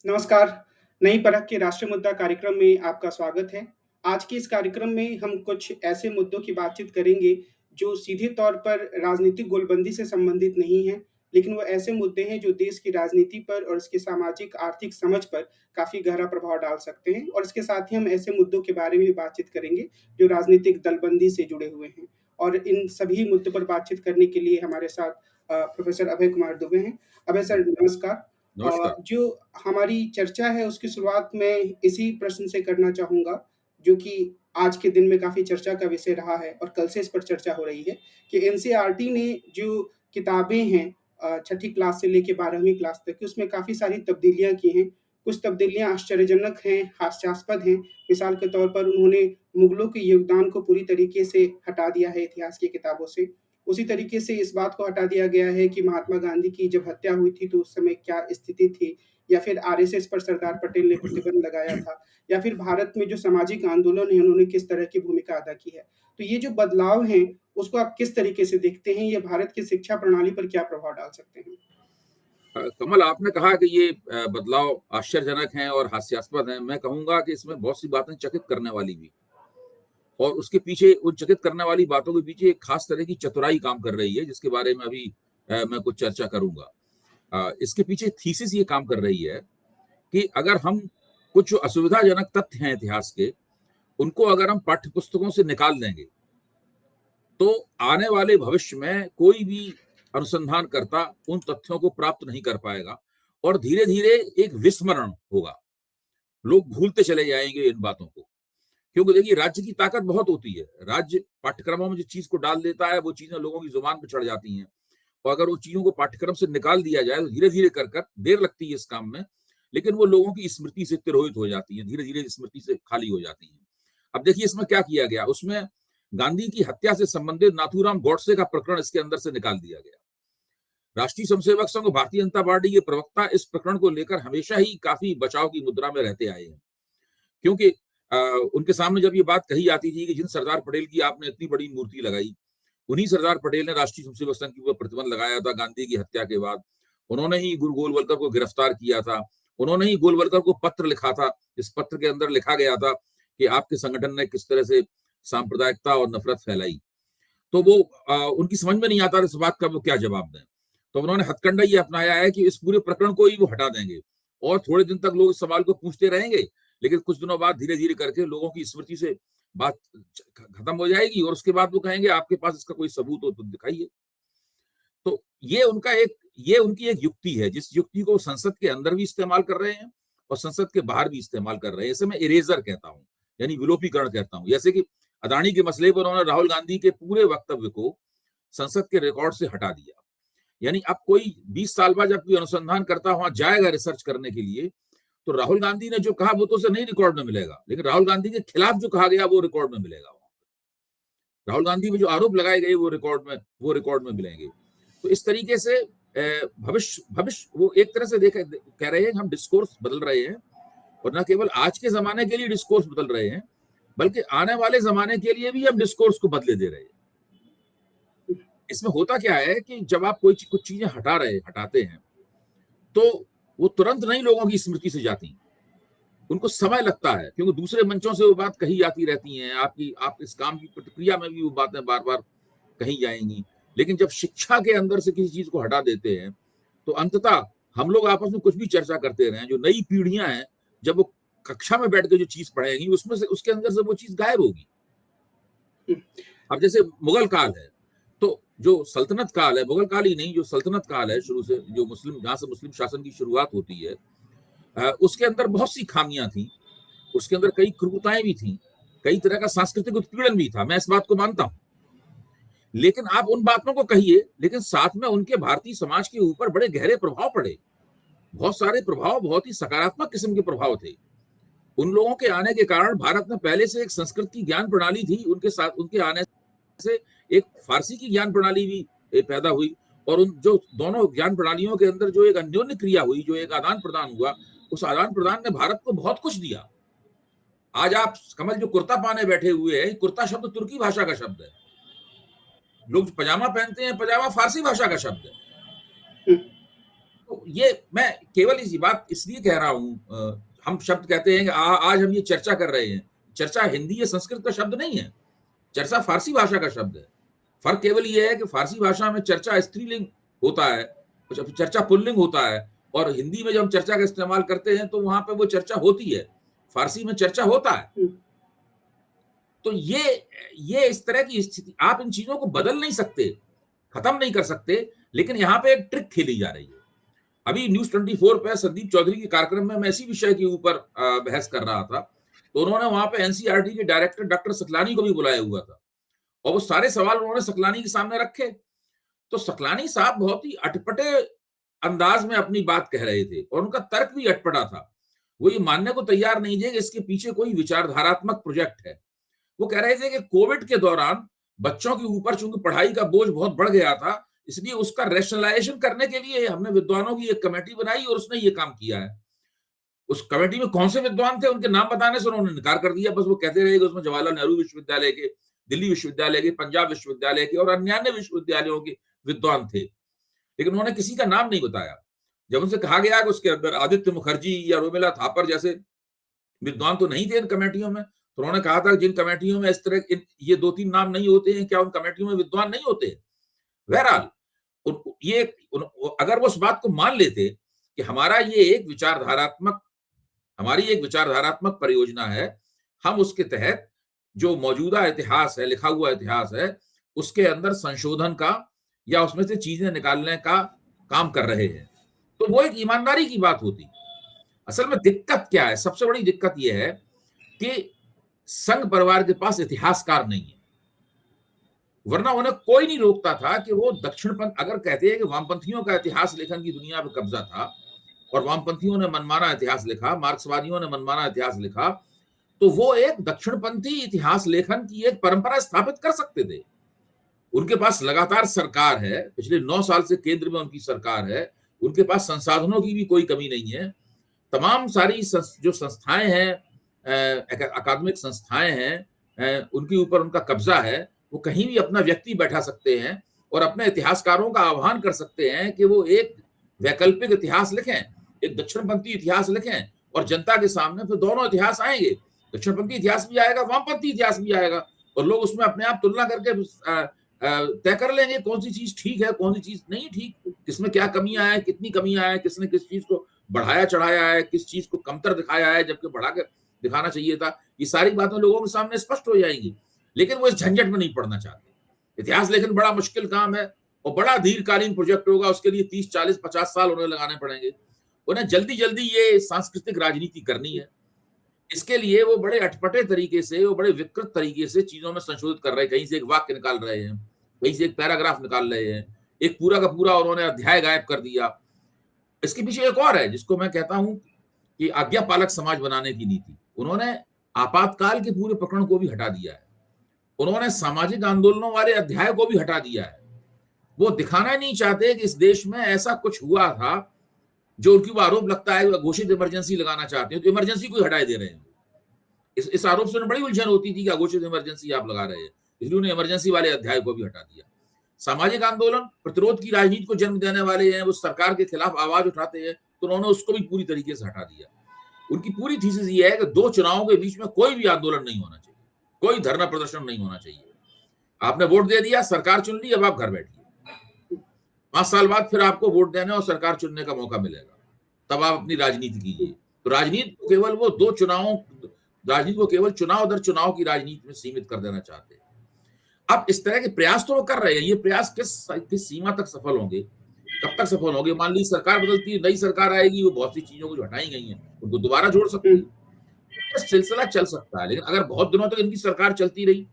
नमस्कार। नई परख के राष्ट्रीय मुद्दा कार्यक्रम में आपका स्वागत है। आज के इस कार्यक्रम में हम कुछ ऐसे मुद्दों की बातचीत करेंगे, जो सीधे तौर पर राजनीतिक गोलबंदी से संबंधित नहीं हैं, लेकिन वो ऐसे मुद्दे हैं जो देश की राजनीति पर और उसकी सामाजिक आर्थिक समझ पर काफ़ी गहरा प्रभाव डाल सकते हैं और इसके साथ ही हम ऐसे मुद्दों के बारे में भी बातचीत करेंगे, जो राजनीतिक दलबंदी से जुड़े हुए हैं। और इन सभी मुद्दों पर बातचीत करने के लिए हमारे साथ प्रोफ़ेसर अभय कुमार दुबे हैं। अभय सर नमस्कार। नमस्कार। जो हमारी चर्चा है उसकी शुरुआत मैं इसी प्रश्न से करना चाहूँगा, जो कि आज के दिन में काफ़ी चर्चा का विषय रहा है और कल से इस पर चर्चा हो रही है कि एनसीईआरटी ने जो किताबें हैं छठी क्लास से लेके 12वीं क्लास तक की उसमें काफ़ी सारी तब्दीलियाँ की हैं। कुछ तब्दीलियाँ आश्चर्यजनक हैं, हास्यास्पद हैं। मिसाल के तौर पर उन्होंने मुगलों के योगदान को पूरी तरीके से हटा दिया है इतिहास की किताबों से। उसी तरीके से इस बात को हटा दिया गया है कि महात्मा गांधी की जब हत्या हुई थी तो उस समय क्या स्थिति थी, या फिर आरएसएस पर सरदार पटेल ने प्रतिबंध लगाया था, या फिर भारत में जो सामाजिक आंदोलन है उन्होंने किस तरह की भूमिका अदा की है। तो ये जो बदलाव हैं, उसको आप किस तरीके से देखते हैं? ये भारत की शिक्षा प्रणाली पर क्या प्रभाव डाल सकते हैं? कमल, आपने कहा कि ये बदलाव आश्चर्यजनक हैं और हास्यास्पद हैं। मैं कहूँगा कि इसमें बहुत सी बातें चकित करने वाली भी, और उसके पीछे उन चकित करने वाली बातों के पीछे एक खास तरह की चतुराई काम कर रही है, जिसके बारे में अभी मैं कुछ चर्चा करूँगा। इसके पीछे थीसिस ये काम कर रही है कि अगर हम कुछ असुविधाजनक तथ्य हैं इतिहास के, उनको अगर हम पाठ्य पुस्तकों से निकाल देंगे, तो आने वाले भविष्य में कोई भी अनुसंधानकर्ता उन तथ्यों को प्राप्त नहीं कर पाएगा और धीरे-धीरे एक विस्मरण होगा। लोग भूलते चले जाएँगे इन बातों को। क्योंकि देखिए, राज्य की ताकत बहुत होती है। राज्य पाठ्यक्रमों में जिस चीज़ को डाल देता है, वो चीज़ें लोगों की ज़ुबान पे चढ़ जाती हैं। और अगर उन चीज़ों को पाठ्यक्रम से निकाल दिया जाए, तो धीरे-धीरे कर देर लगती है इस काम में, लेकिन वो लोगों की स्मृति से तिरोहित हो जाती हैं, धीरे-धीरे स्मृति से खाली हो जाती हैं। अब देखिए इसमें क्या किया गया, उसमें गांधी की हत्या से संबंधित नाथूराम गॉडसे का प्रकरण इसके अंदर से निकाल दिया गया। राष्ट्रीय स्वयंसेवक संघ और भारतीय जनता पार्टी के प्रवक्ता इस प्रकरण को लेकर हमेशा ही काफ़ी बचाव की मुद्रा में रहते आए हैं। क्योंकि अ, उनके सामने जब ये बात कही जाती थी कि जिन सरदार पटेल की आपने इतनी बड़ी मूर्ति लगाई, उन्हीं सरदार पटेल ने राष्ट्रीय स्वयंसेवक संघ के ऊपर प्रतिबंध लगाया था गांधी की हत्या के बाद। उन्होंने ही गुरु गोलवलकर को गिरफ्तार किया था। उन्होंने ही गोलवलकर को पत्र लिखा था। इस पत्र के अंदर लिखा गया था कि आपके संगठन ने किस तरह से सांप्रदायिकता और नफरत फैलाई। तो वो उनकी समझ में नहीं आता इस बात का वो क्या जवाब दें। तो उन्होंने हथकंडा ये अपनाया है कि इस पूरे प्रकरण को ही वो हटा देंगे और थोड़े दिन तक लोग इस सवाल को पूछते रहेंगे, लेकिन कुछ दिनों बाद धीरे-धीरे करके लोगों की स्मृति से बात खत्म हो जाएगी और उसके बाद वो कहेंगे आपके पास इसका कोई सबूत हो तो दिखाइए। तो ये उनकी एक युक्ति है, जिस युक्ति को संसद के अंदर भी इस्तेमाल कर रहे हैं और संसद के बाहर भी इस्तेमाल कर रहे हैं। इसे मैं इरेज़र कहता हूँ, यानी विलोपीकरण कहता हूँ। जैसे कि अदानी के मसले पर उन्होंने राहुल गांधी के पूरे वक्तव्य को संसद के रिकॉर्ड से हटा दिया। यानी अब कोई 20 साल बाद जब कोई अनुसंधानकर्ता वहां जाएगा रिसर्च करने के लिए, तो राहुल गांधी ने जो कहा वो तो उसे नहीं रिकॉर्ड में मिलेगा, लेकिन राहुल गांधी के खिलाफ जो कहा गया वो रिकॉर्ड में मिलेगा। राहुल गांधी में जो आरोप लगाए गए वो रिकॉर्ड में मिलेंगे। तो इस तरीके से भविष्य भविष्य वो एक तरह से देखे कह रहे हैं हम डिस्कोर्स बदल रहे हैं, और न केवल आज के जमाने के लिए डिस्कोर्स बदल रहे हैं, बल्कि आने वाले जमाने के लिए भी हम डिस्कोर्स को बदले दे रहे हैं। इसमें होता क्या है कि जब आप कुछ चीजें हटाते हैं, तो वो तुरंत नहीं लोगों की स्मृति से जाती। उनको समय लगता है, क्योंकि दूसरे मंचों से वो बात कही जाती रहती हैं। आप इस काम की प्रतिक्रिया में भी वो बातें बार-बार कही जाएँगी। लेकिन जब शिक्षा के अंदर से किसी चीज़ को हटा देते हैं, तो अंततः हम लोग आपस में कुछ भी चर्चा करते रहें, जो नई पीढ़ियाँ हैं, जब वो कक्षा में बैठ के जो चीज़ पढ़ेंगी, उसमें से उसके अंदर से वो चीज़ गायब होगी। अब जैसे मुगल काल है, तो जो सल्तनत काल है, मुगल काल ही नहीं, जो सल्तनत काल है शुरू से, जो जहाँ से मुस्लिम शासन की शुरुआत होती है, उसके अंदर बहुत सी खामियां थी। उसके अंदर कई क्रूरताएं भी थी, कई तरह का सांस्कृतिक उत्पीड़न भी था, मैं इस बात को मानता हूं। लेकिन आप उन बातों को कहिए, लेकिन साथ में उनके भारतीय समाज के ऊपर बड़े गहरे प्रभाव पड़े। बहुत सारे प्रभाव, बहुत ही सकारात्मक किस्म के प्रभाव थे। उन लोगों के आने के कारण भारत में पहले से एक संस्कृत की ज्ञान प्रणाली थी, उनके आने से एक फारसी की ज्ञान प्रणाली भी पैदा हुई, और उन जो दोनों ज्ञान प्रणालियों के अंदर जो एक अन्योन्य क्रिया हुई, जो एक आदान प्रदान हुआ, उस आदान प्रदान ने भारत को बहुत कुछ दिया। आज आप कमल जो कुर्ता पाने बैठे हुए हैं, कुर्ता शब्द तुर्की भाषा का शब्द है। लोग पजामा पहनते हैं, पजामा फारसी भाषा का शब्द है। तो ये मैं केवल इसी बात इसलिए कह रहा हूं, हम शब्द कहते हैं कि आज हम ये चर्चा कर रहे हैं। चर्चा हिंदी या संस्कृत का शब्द नहीं है, चर्चा फारसी भाषा का शब्द है। फर्क केवल ये है कि फारसी भाषा में चर्चा स्त्रीलिंग होता है, चर्चा पुल्लिंग होता है, और हिंदी में जब हम चर्चा का इस्तेमाल करते हैं तो वहां पे वो चर्चा होती है, फारसी में चर्चा होता है। तो ये इस तरह की स्थिति, आप इन चीजों को बदल नहीं सकते, खत्म नहीं कर सकते, लेकिन यहाँ पे एक ट्रिक खेली जा रही है। अभी न्यूज 24 पे संदीप चौधरी के कार्यक्रम में मैं इसी विषय के ऊपर बहस कर रहा था, तो उन्होंने वहां पे एनसीईआरटी के डायरेक्टर डॉक्टर सकलानी को भी बुलाया हुआ था, और वो सारे सवाल उन्होंने सकलानी के सामने रखे। तो सकलानी साहब बहुत ही अटपटे अंदाज में अपनी बात कह रहे थे, और उनका तर्क भी अटपटा था। वो ये मानने को तैयार नहीं थे कि इसके पीछे कोई विचारधारात्मक प्रोजेक्ट है। वो कह रहे थे कि कोविड के दौरान बच्चों के ऊपर चूंकि पढ़ाई का बोझ बहुत बढ़ गया था, इसलिए उसका रैशनलाइजेशन करने के लिए हमने विद्वानों की एक कमेटी बनाई और उसने ये काम किया है। उस कमेटी में कौन से विद्वान थे, उनके नाम बताने से उन्होंने इनकार कर दिया। बस वो कहते रहे कि उसमें जवाहरलाल नेहरू विश्वविद्यालय के, दिल्ली विश्वविद्यालय के, पंजाब विश्वविद्यालय के और अन्य विश्वविद्यालयों के विद्वान थे, लेकिन उन्होंने किसी का नाम नहीं बताया। जब उनसे कहा गया कि उसके अंदर आदित्य मुखर्जी या रोमिला थापर जैसे विद्वान तो नहीं थे इन कमेटियों में, तो उन्होंने कहा था जिन कमेटियों में इस तरह ये 2-3 नाम नहीं होते हैं, क्या उन कमेटियों में विद्वान नहीं होते? बहरहाल ये अगर वो उस बात को मान लेते कि हमारी एक विचारधारात्मक परियोजना है, हम उसके तहत जो मौजूदा इतिहास है, लिखा हुआ इतिहास है, उसके अंदर संशोधन का या उसमें से चीजें निकालने का काम कर रहे हैं, तो वो एक ईमानदारी की बात होती। असल में दिक्कत क्या है? सबसे बड़ी दिक्कत यह है कि संघ परिवार के पास इतिहासकार नहीं है, वरना उन्हें कोई नहीं रोकता था कि वो दक्षिणपंथ, अगर कहते हैं कि वामपंथियों का इतिहास लेखन की दुनिया पर कब्जा था और वामपंथियों ने मनमाना इतिहास लिखा, मार्क्सवादियों ने मनमाना इतिहास लिखा, तो वो एक दक्षिणपंथी इतिहास लेखन की एक परंपरा स्थापित कर सकते थे। उनके पास लगातार सरकार है, पिछले 9 साल से केंद्र में उनकी सरकार है, उनके पास संसाधनों की भी कोई कमी नहीं है। तमाम सारी जो संस्थाएं हैं, अकादमिक संस्थाएं हैं, उनके ऊपर उनका कब्जा है। वो कहीं भी अपना व्यक्ति बैठा सकते हैं और अपने इतिहासकारों का आह्वान कर सकते हैं कि वो एक वैकल्पिक इतिहास लिखें, एक दक्षिणपंथी इतिहास लिखें, और जनता के सामने फिर दोनों इतिहास आएंगे, दक्षिणपंथी इतिहास भी आएगा, वामपंथी इतिहास भी आएगा, और लोग उसमें अपने आप तुलना करके तय कर लेंगे कौन सी चीज ठीक है, कौन सी चीज नहीं ठीक, किसमें क्या कमियां हैं, कितनी कमियां हैं, किसने किस चीज को बढ़ाया चढ़ाया है, किस चीज को कमतर दिखाया है जबकि बढ़ा के दिखाना चाहिए था। ये सारी बातें लोगों के सामने स्पष्ट हो जाएंगी, लेकिन वो इस झंझट में नहीं पड़ना चाहते। इतिहास लेखन बड़ा मुश्किल काम है और बड़ा दीर्घकालीन प्रोजेक्ट होगा, उसके लिए 30, 40, 50 साल उन्हें लगाने पड़ेंगे। उन्हें जल्दी जल्दी ये सांस्कृतिक राजनीति करनी है, इसके लिए वो बड़े अटपटे तरीके से, वो बड़े विकृत तरीके से चीजों में संशोधित कर रहे हैं। कहीं से एक वाक्य निकाल रहे हैं, कहीं से एक पैराग्राफ निकाल रहे हैं, एक पूरा का पूरा उन्होंने अध्याय गायब कर दिया। इसके पीछे एक और है जिसको मैं कहता हूं कि आज्ञापालक समाज बनाने की नीति। उन्होंने आपातकाल के पूरे प्रकरण को भी हटा दिया है, उन्होंने सामाजिक आंदोलनों वाले अध्याय को भी हटा दिया है। वो दिखाना नहीं चाहते कि इस देश में ऐसा कुछ हुआ था जो उनके आरोप लगता है, घोषित इमरजेंसी लगाना चाहते हैं, तो इमरजेंसी को हटाए दे रहे हैं। इस आरोप से बड़ी उलझन होती थी कि अघोषित इमरजेंसी आप लगा रहे हैं, इसलिए उन्हें इमरजेंसी वाले अध्याय को भी हटा दिया। सामाजिक आंदोलन प्रतिरोध की राजनीति को जन्म देने वाले हैं, वो सरकार के खिलाफ आवाज उठाते हैं, तो उन्होंने उसको भी पूरी तरीके से हटा दिया। उनकी पूरी थीसिस ये है कि 2 चुनावों के बीच में कोई भी आंदोलन नहीं होना चाहिए, कोई धरना प्रदर्शन नहीं होना चाहिए। आपने वोट दे दिया, सरकार चुन ली, अब आप घर बैठिए। 5 साल बाद फिर आपको वोट देने और सरकार चुनने का मौका मिलेगा, तब आप अपनी राजनीति कीजिए। तो राजनीति को केवल वो 2 चुनावों, राजनीति को केवल चुनाव दर चुनाव की राजनीति में सीमित कर देना चाहते हैं। अब इस तरह के प्रयास तो वो कर रहे हैं, ये प्रयास किस सीमा तक सफल होंगे, कब तक सफल होंगे? मान लीजिए सरकार बदलती है, नई सरकार आएगी, वो बहुत सी चीजों को जो हटाई गई हैं उनको दोबारा जोड़ सकती है, सिलसिला चल सकता है। लेकिन अगर बहुत दिनों तक इनकी सरकार चलती रही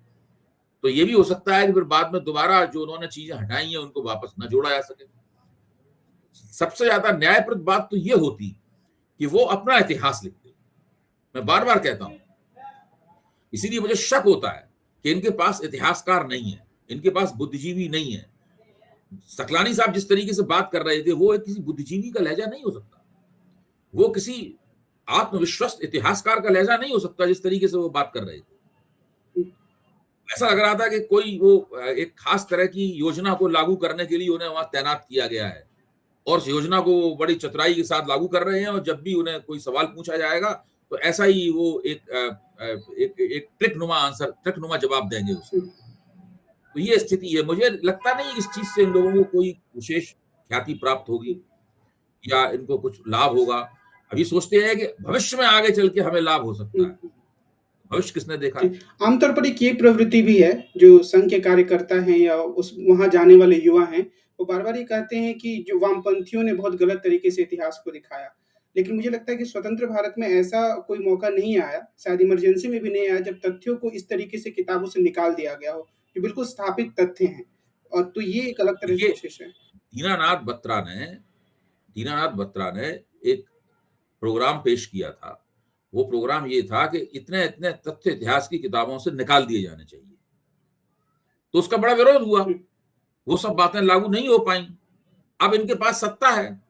तो ये भी हो सकता है कि फिर बाद में दोबारा जो उन्होंने चीजें हटाई हैं उनको वापस न जोड़ा जा सके। सबसे ज्यादा न्यायप्रद बात तो ये होती कि वो अपना इतिहास लिखते। मैं बार बार कहता हूं, इसीलिए मुझे शक होता है कि इनके पास इतिहासकार नहीं है, इनके पास बुद्धिजीवी नहीं है। सकलानी साहब जिस तरीके से बात कर रहे थे, वो किसी बुद्धिजीवी का लहजा नहीं हो सकता, वो किसी आत्मविश्वस्त इतिहासकार का लहजा नहीं हो सकता जिस तरीके से वो बात कर रहे थे। ऐसा लग रहा था कि कोई वो एक खास तरह की योजना को लागू करने के लिए उन्हें वहां तैनात किया गया है, और इस योजना को वो बड़ी चतुराई के साथ लागू कर रहे हैं, और जब भी उन्हें कोई सवाल पूछा जाएगा तो ऐसा ही वो एक ट्रिक नुमा जवाब देंगे उसको। तो ये स्थिति है। मुझे लगता नहीं इस चीज से इन लोगों को कोई विशेष ख्याति प्राप्त होगी या इनको कुछ लाभ होगा। अभी सोचते हैं कि भविष्य में आगे चल के हमें लाभ हो सकता है। भविष्य किसने देखा है? आमतौर पर एक ये प्रवृत्ति भी है, जो संघ के कार्यकर्ता हैं या उस वहाँ जाने वाले युवा हैं, वो बार-बार ये कहते हैं कि जो वामपंथियों ने बहुत गलत तरीके से इतिहास को दिखाया। लेकिन मुझे लगता है कि स्वतंत्र भारत में ऐसा कोई मौका नहीं आया, शायद इमरजेंसी में भी नहीं आया, जब तथ्यों को इस तरीके से किताबों से निकाल दिया गया हो, जो बिल्कुल स्थापित तथ्य हैं। और तो ये एक अलग तरह की ये कोशिश है। दीनानाथ बत्रा ने एक प्रोग्राम पेश किया था। वो प्रोग्राम ये था कि इतने तथ्य इतिहास की किताबों से निकाल दिए जाने चाहिए। तो उसका बड़ा विरोध हुआ, वो सब बातें लागू नहीं हो पाई। अब इनके पास सत्ता है।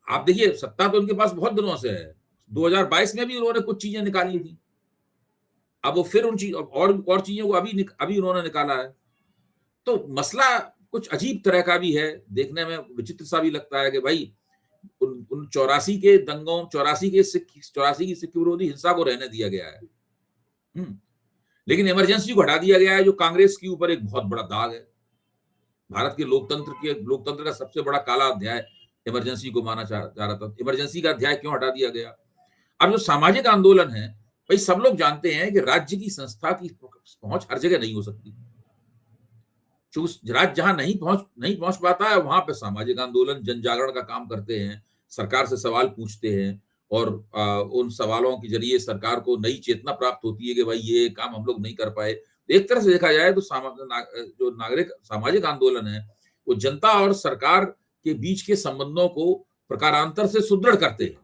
आप देखिए, सत्ता तो इनके पास बहुत दिनों से है। 2022 में भी उन्होंने कुछ चीजें निकाली थी। अब वो फिर उन चीज और चीजों को अभी उन्होंने निकाला है। तो मसला कुछ अजीब तरह का भी है, देखने में विचित्र सा भी लगता है कि भाई उन 84 के दंगों, 84 की सिख विरोधी हिंसा को रहने दिया गया है। लेकिन इमरजेंसी को हटा दिया गया है, जो कांग्रेस के ऊपर एक बहुत बड़ा दाग है। भारत के लोकतंत्र का सबसे बड़ा काला अध्याय इमरजेंसी को माना जा रहा था। इमरजेंसी का अध्याय क्यों हटा दिया गया? अब जो सामाजिक आंदोलन है, भाई सब लोग जानते हैं कि राज्य की संस्था की पहुंच हर जगह नहीं हो सकती। राज्य जहां नहीं पहुंच पाता है, वहां पे सामाजिक आंदोलन, जन जागरण का काम करते हैं, सरकार से सवाल पूछते हैं, और उन सवालों के जरिए सरकार को नई चेतना प्राप्त होती है कि भाई ये काम हम लोग नहीं कर पाए। एक तरह से देखा जाए तो जो नागरिक सामाजिक आंदोलन है, वो जनता और सरकार के बीच के संबंधों को प्रकारांतर से सुदृढ़ करते हैं।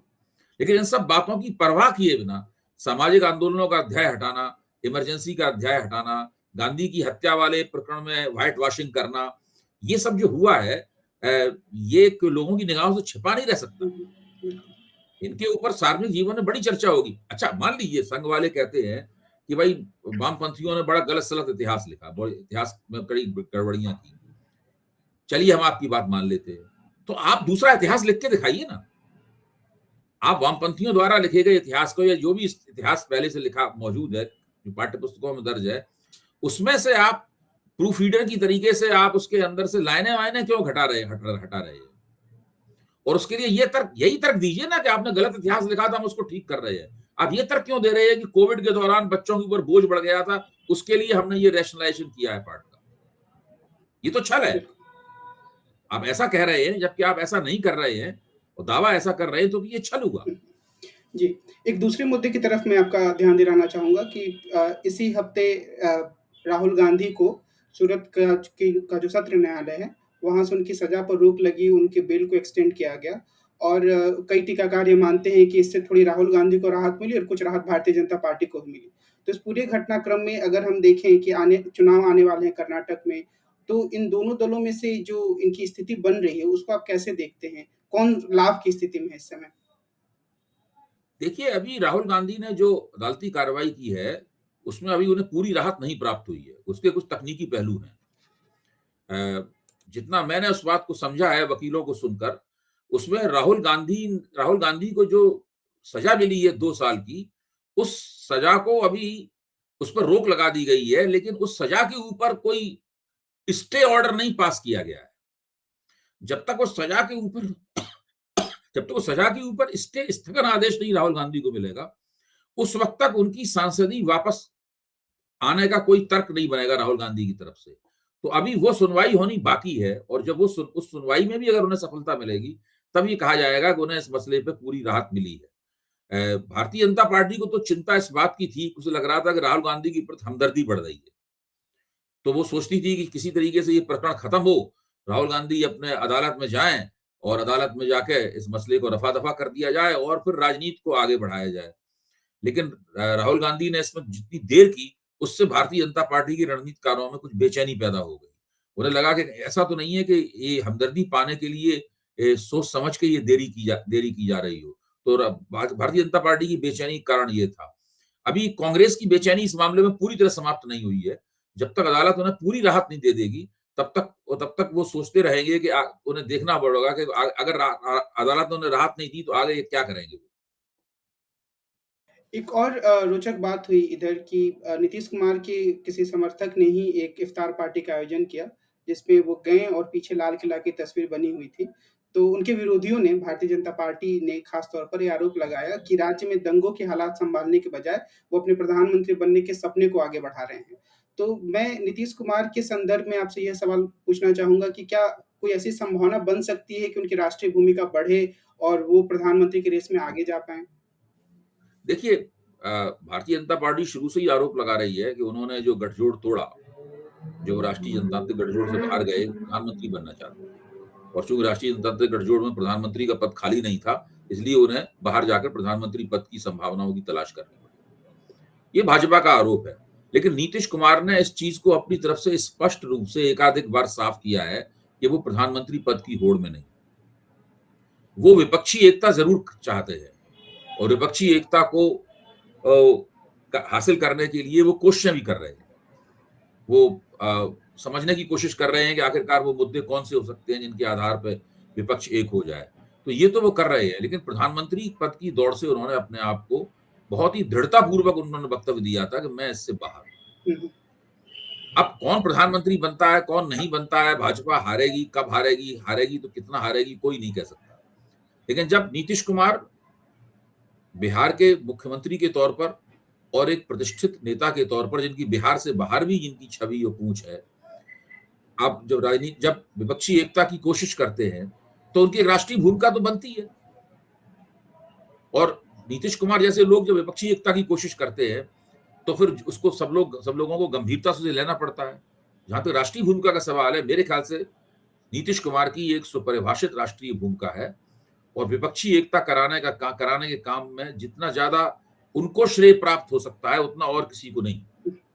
लेकिन इन सब बातों की परवाह किए बिना सामाजिक आंदोलनों का अध्याय हटाना, इमरजेंसी का अध्याय हटाना, गांधी की हत्या वाले प्रकरण में व्हाइट वॉशिंग करना, ये सब जो हुआ है, ये लोगों की निगाहों से छिपा नहीं रह सकता। इनके ऊपर सार्वजनिक जीवन में बड़ी चर्चा होगी। अच्छा, मान लीजिए संघ वाले कहते हैं कि भाई वामपंथियों ने बड़ा गलत सलत इतिहास लिखा, इतिहास में कई गड़बड़ियां की। चलिए, हम आपकी बात मान लेते हैं, तो आप दूसरा इतिहास लिख के दिखाइए ना। आप वामपंथियों द्वारा लिखे गए इतिहास को, या जो भी इतिहास पहले से लिखा मौजूद है, जो पाठ्य पुस्तकों में दर्ज है, उसमें से आप प्रूफ रीडर की तरीके से आप उसके अंदर से लाइनें वाइनें क्यों हटा रहे हैं? और उसके लिए यही तर्क दीजिए ना कि आपने गलत इतिहास लिखा था, हम उसको ठीक कर रहे हैं। आप ये तर्क क्यों दे रहे हैं कि कोविड के दौरान बच्चों के ऊपर बोझ बढ़ गया था, उसके लिए हमने ये रैशनलाइजेशन किया है पार्ट का? ये तो छल है। आप ऐसा कह रहे हैं, जबकि आप ऐसा नहीं कर रहे हैं, और दावा ऐसा कर रहे हैं, तो ये छल हुआ। जी, एक दूसरे मुद्दे की तरफ मैं आपका ध्यान दिलाना चाहूँगा कि इसी हफ्ते राहुल गांधी को सूरत का जो सत्र न्यायालय है, वहाँ से उनकी सज़ा पर रोक लगी, उनके बेल को एक्सटेंड किया गया, और कई टीकाकार ये मानते हैं कि इससे थोड़ी राहुल गांधी को राहत मिली और कुछ राहत भारतीय जनता पार्टी को भी मिली। तो इस पूरे घटनाक्रम में अगर हम देखें कि चुनाव आने वाले हैं कर्नाटक में, तो इन दोनों दलों में से जो इनकी स्थिति बन रही है, उसको आप कैसे देखते हैं? कौन लाभ की स्थिति में है इस समय? देखिए, अभी राहुल गांधी ने जो अदालती कार्रवाई की है, उसमें अभी उन्हें पूरी राहत नहीं प्राप्त हुई है। उसके कुछ तकनीकी पहलू हैं। जितना मैंने उस बात को समझा है वकीलों को सुनकर, उसमें राहुल गांधी को जो सजा मिली है 2 साल की, उस सजा को अभी उस पर रोक लगा दी गई है, लेकिन उस सजा के ऊपर कोई स्टे ऑर्डर नहीं पास किया गया है। जब तक उस सजा के ऊपर स्टे स्थगन आदेश नहीं राहुल गांधी को मिलेगा, उस वक्त तक उनकी सांसदी वापस आने का कोई तर्क नहीं बनेगा राहुल गांधी की तरफ से। तो अभी वो सुनवाई होनी बाकी है, और जब उस सुनवाई में भी अगर उन्हें सफलता मिलेगी, तब ये कहा जाएगा कि उन्हें इस मसले पे पूरी राहत मिली है। भारतीय जनता पार्टी को तो चिंता इस बात की थी, उसे लग रहा था कि राहुल गांधी की प्रति हमदर्दी बढ़ रही है, तो वो सोचती थी कि किसी तरीके से ये प्रकरण खत्म हो, राहुल गांधी अपने अदालत में जाएं, और अदालत में जाके इस मसले को रफा दफा कर दिया जाए, और फिर राजनीति को आगे बढ़ाया जाए। लेकिन राहुल गांधी ने इसमें जितनी देर की, उससे भारतीय जनता पार्टी की रणनीतिकारों में कुछ बेचैनी पैदा हो गई। उन्हें लगा कि ऐसा तो नहीं है कि ये हमदर्दी पाने के लिए सोच समझ के ये देरी की जा रही हो। तो भारतीय जनता पार्टी की बेचैनी का कारण ये था। अभी कांग्रेस की बेचैनी इस मामले में पूरी तरह समाप्त नहीं हुई है। जब तक अदालत उन्हें पूरी राहत नहीं दे देगी, तब तक वो सोचते रहेंगे कि उन्हें देखना पड़ेगा कि अगर अदालत ने उन्हें राहत नहीं दी तो आगे ये क्या करेंगे। एक और रोचक बात हुई इधर कि नीतीश कुमार के किसी समर्थक ने ही एक इफ्तार पार्टी का आयोजन किया, जिसमें वो गए और पीछे लाल किला की तस्वीर बनी हुई थी। तो उनके विरोधियों ने, भारतीय जनता पार्टी ने खास तौर पर ये आरोप लगाया कि राज्य में दंगों के हालात सँभालने के बजाय वो अपने प्रधानमंत्री बनने के सपने को आगे बढ़ा रहे हैं। तो मैं नीतीश कुमार के संदर्भ में आपसे यह सवाल पूछना चाहूँगा कि क्या कोई ऐसी संभावना बन सकती है कि उनकी राष्ट्रीय भूमिका बढ़े और वो प्रधानमंत्री की रेस में आगे जा पाएँ? देखिए भारतीय जनता पार्टी शुरू से ही आरोप लगा रही है कि उन्होंने जो गठजोड़ तोड़ा, जो राष्ट्रीय जनतांत्रिक गठजोड़ से बाहर गए, प्रधानमंत्री बनना चाहते थे। और चूंकि राष्ट्रीय जनतांत्रिक गठजोड़ में प्रधानमंत्री का पद खाली नहीं था, इसलिए उन्हें बाहर जाकर प्रधानमंत्री पद की संभावनाओं की तलाश करनी पड़ी। ये भाजपा का आरोप है। लेकिन नीतीश कुमार ने इस चीज को अपनी तरफ से स्पष्ट रूप से एकाधिक बार साफ किया है कि वो प्रधानमंत्री पद की होड़ में नहीं। वो विपक्षी एकता जरूर चाहते हैं और विपक्षी एकता को हासिल करने के लिए वो कोशिशें भी कर रहे हैं। वो समझने की कोशिश कर रहे हैं कि आखिरकार वो मुद्दे कौन से हो सकते हैं जिनके आधार पे विपक्ष एक हो जाए। तो ये तो वो कर रहे हैं, लेकिन प्रधानमंत्री पद की दौड़ से उन्होंने अपने आप को बहुत ही दृढ़तापूर्वक उन्होंने वक्तव्य दिया था कि मैं इससे बाहर हूँ। हुँ, हुँ। अब कौन प्रधानमंत्री बनता है, कौन नहीं बनता है, भाजपा हारेगी, कब हारेगी, हारेगी तो कितना हारेगी, कोई नहीं कह सकता। लेकिन जब नीतीश कुमार बिहार के मुख्यमंत्री के तौर पर और एक प्रतिष्ठित नेता के तौर पर, जिनकी बिहार से बाहर भी जिनकी छवि और पूंछ है, आप जब विपक्षी एकता की कोशिश करते हैं, तो उनकी एक राष्ट्रीय भूमिका तो बनती है। और नीतीश कुमार जैसे लोग जब विपक्षी एकता की कोशिश करते हैं, तो फिर उसको सब लोगों को गंभीरता से लेना पड़ता है। जहां तक राष्ट्रीय भूमिका का सवाल है, मेरे ख्याल से नीतीश कुमार की एक सुपरिभाषित राष्ट्रीय भूमिका है और विपक्षी एकता कराने के काम में जितना ज्यादा उनको श्रेय प्राप्त हो सकता है, उतना और किसी को नहीं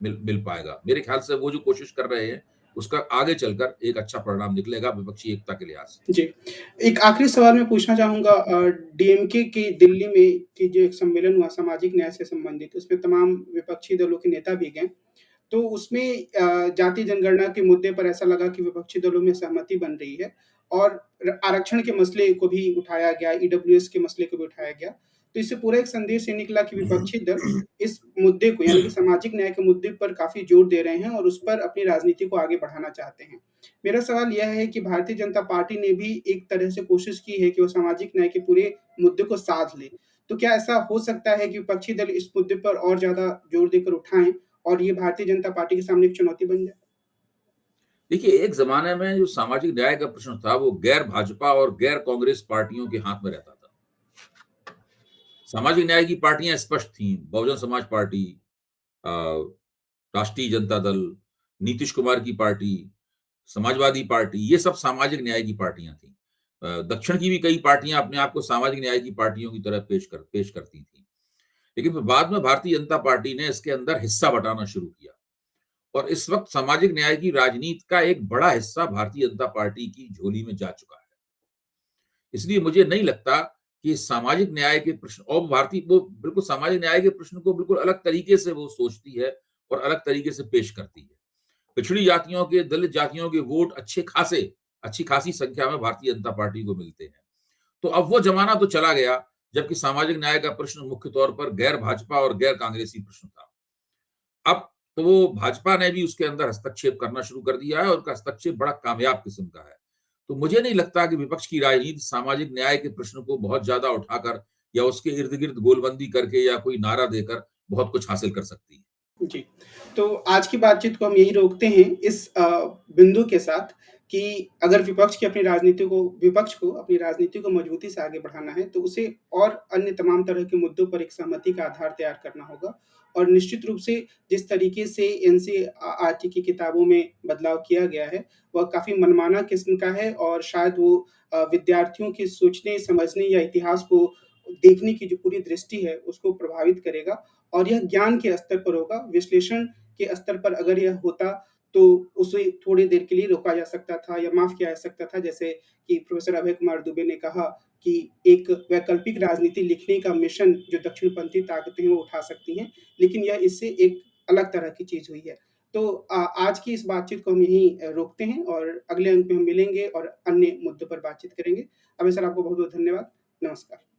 मिल पाएगा। मेरे ख्याल से वो जो कोशिश कर रहे हैं, उसका आगे चलकर एक अच्छा परिणाम निकलेगा विपक्षी एकता के लिहाज से। जी। एक आखिरी सवाल मैं पूछना चाहूँगा डीएमके की दिल्ली में की जो एक सम्मेलन हुआ सामाजिक न्याय से संबंधित, उसमें तमाम विपक्षी दलों के नेता भी गए। तो उसमें जाति जनगणना के मुद्दे पर ऐसा लगा कि विपक्षी दलों में सहमति बन रही है और आरक्षण के मसले को भी उठाया गया, ईडब्ल्यूएस के मसले को भी उठाया गया। तो इससे पूरा एक संदेश ये निकला कि विपक्षी दल इस मुद्दे को यानी कि सामाजिक न्याय के मुद्दे पर काफ़ी जोर दे रहे हैं और उस पर अपनी राजनीति को आगे बढ़ाना चाहते हैं। मेरा सवाल यह है कि भारतीय जनता पार्टी ने भी एक तरह से कोशिश की है कि वो सामाजिक न्याय के पूरे मुद्दे को साध ले। तो क्या ऐसा हो सकता है कि विपक्षी दल इस मुद्दे पर और ज़्यादा जोर देकर उठाएँ और ये भारतीय जनता पार्टी के सामने एक चुनौती बन जाए? देखिए, एक ज़माने में जो सामाजिक न्याय का प्रश्न था, वो गैर भाजपा और गैर कांग्रेस पार्टियों के हाथ में रहता था। सामाजिक न्याय की पार्टियां स्पष्ट थीं, बहुजन समाज पार्टी, अ, राष्ट्रीय जनता दल, नीतीश कुमार की पार्टी, समाजवादी पार्टी, ये सब सामाजिक न्याय की पार्टियां थीं। दक्षिण की भी कई पार्टियां अपने आप को सामाजिक न्याय की पार्टियों की तरह पेश करती थीं। लेकिन फिर बाद में भारतीय जनता पार्टी ने इसके अंदर हिस्सा बँटाना शुरू किया और इस वक़्त सामाजिक न्याय की राजनीति का एक बड़ा हिस्सा भारतीय जनता पार्टी की झोली में जा चुका है। इसलिए मुझे नहीं लगता कि सामाजिक न्याय के प्रश्न और वो बिल्कुल सामाजिक न्याय के प्रश्न को बिल्कुल अलग तरीके से वो सोचती है और अलग तरीके से पेश करती है। पिछड़ी जातियों के, दलित जातियों के वोट अच्छी खासी संख्या में भारतीय जनता पार्टी को मिलते हैं। तो अब वो ज़माना तो चला गया, जबकि सामाजिक न्याय का प्रश्न मुख्य तौर पर गैर भाजपा और गैर कांग्रेसी प्रश्न था। अब तो वो भाजपा ने भी उसके अंदर हस्तक्षेप करना शुरू कर दिया है और उनका हस्तक्षेप बड़ा कामयाब किस्म का है। तो मुझे नहीं लगता कि विपक्ष की राजनीति सामाजिक न्याय के प्रश्न को बहुत ज़्यादा उठाकर या उसके इर्द-गिर्द गोलबंदी करके या कोई नारा देकर बहुत कुछ हासिल कर सकती है। जी। तो आज की बातचीत को हम यहीं रोकते हैं इस बिंदु के साथ कि अगर विपक्ष को अपनी राजनीति को मजबूती से आगे बढ़ाना है, तो उसे और अन्य तमाम तरह के मुद्दों पर एक सहमति का आधार तैयार करना होगा और निश्चित रूप से जिस तरीके से एनसीईआरटी की किताबों में बदलाव किया गया है, वह काफ़ी मनमाना किस्म का है और शायद वो विद्यार्थियों की सोचने, समझने या इतिहास को देखने की जो पूरी दृष्टि है, उसको प्रभावित करेगा और यह ज्ञान के स्तर पर होगा, विश्लेषण के स्तर पर अगर यह होता, तो उसे थोड़ी देर के लिए रोका जा सकता था या माफ़ किया जा सकता था। जैसे कि प्रोफ़ेसर अभय कुमार दुबे ने कहा कि एक वैकल्पिक राजनीति लिखने का मिशन जो दक्षिणपंथी ताकतें हैं, वो उठा सकती हैं, लेकिन यह इससे एक अलग तरह की चीज़ हुई है। तो आज की इस बातचीत को हम यहीं रोकते हैं और अगले अंक में हम मिलेंगे और अन्य मुद्दों पर बातचीत करेंगे। अभय सर, आपको बहुत-बहुत धन्यवाद। नमस्कार।